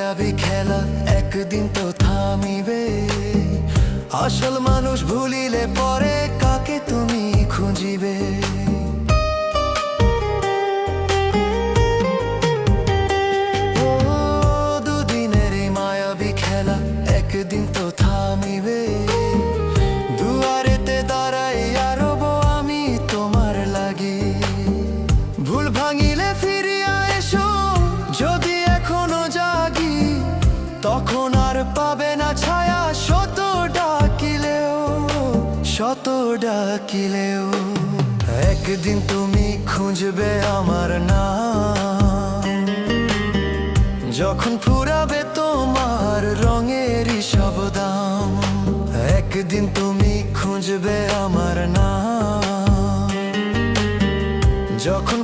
মায়াবী খেলা একদিন তো থামিবে। আসল মানুষ ভুলিলে পরে কাকে তুমি খুঁজিবে? ও দুদিনের এই মায়াবী খেলা একদিন তো থামিবে। দুয়ারেতে দাঁড়াইয়া রব আমি তোমার লাগি। ভুল ভাঙিলে ফিরিয়া এসো যদি এখনো জাগি, তখন আর পাবে না ছায়া শত ডাকিলেও, শত ডাকিলেও। একদিন তুমি খুঁজবে আমার নাম, যখন ফুরাবে তোমার রঙেরই সব দাম। একদিন তুমি খুঁজবে আমার নাম, যখন